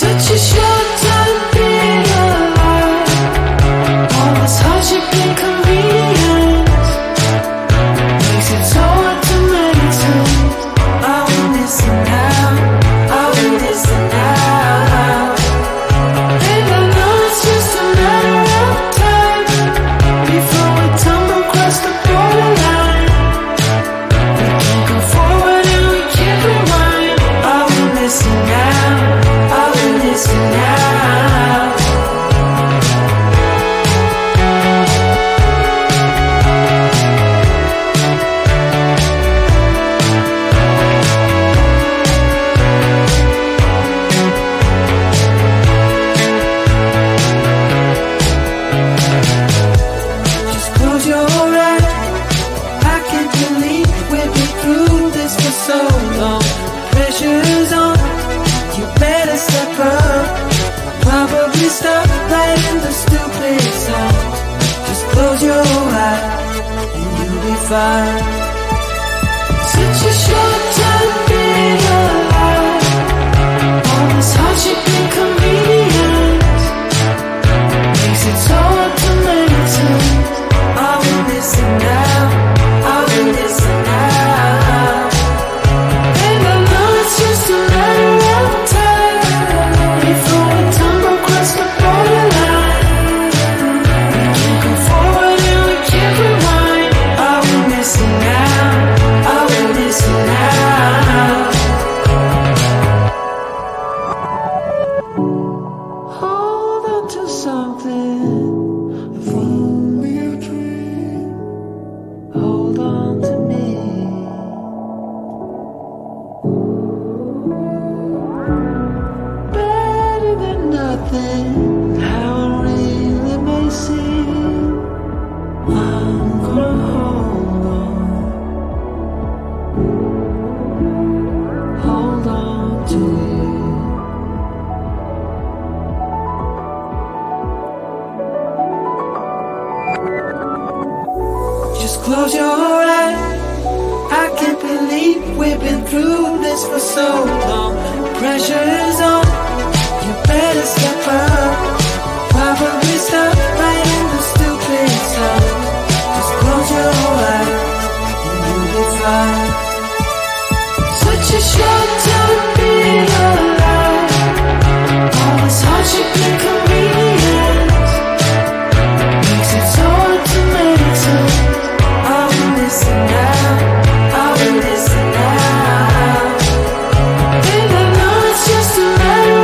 Such a short time being alive. All this hardship and convenience makes it so hard to make sense. I want this now, I want this now. And I know it's just a matter of time before we tumble across the borderline. We can't go forward and we can't rewind. I want this now, I want this now. Just close your eyes. I can't believe we've been through this for so long. Pressure's on, you better step up. Probably stop playing the stupid songs. Just close your eyes and you'll be fine. Such a short time being alive. All this hardship and convenience makes it so hard to make sense. I want this now, I want this now. And I know it's just a matter of time before we tumble across the borderline. We can't go forward and we can't rewind. I want this now, I want this now. Hold on to something, if only a dream. Hold on to me. Better than nothing, how it really may seem. I'm gonna hold on to you. Just close your eyes. I can't believe we've been through this for so long. Pressure is on, you better step up. Probably stop playing the stupid songs. Just close your eyes and you'll be fine. Such a short time being alive. All this hardship and convenience makes it so hard to make sense. I want this now, I want this now. And I know it's just a matter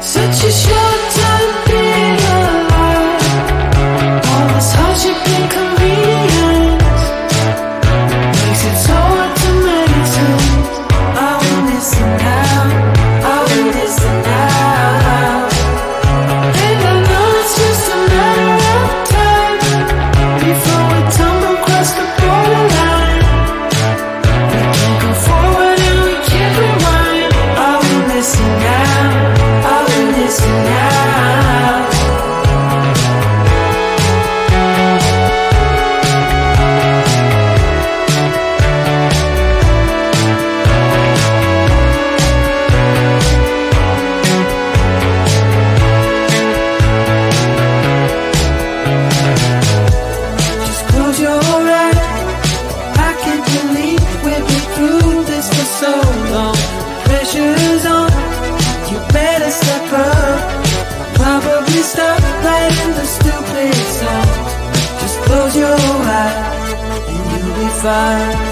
Such a short time being alive. All this hardship and convenience makes it so hard to make sense. I will listen now, I will listen now. And I know it's just a matter of time before we tumble across the borderline. We can't go forward and we can't rewind. I will listen now, I will listen now. Just close your eyes. I can't believe we've been through this for so long. Pressure's on, you better step up. Probably stop playing the stupid songs. Just close your eyes and you'll be fine.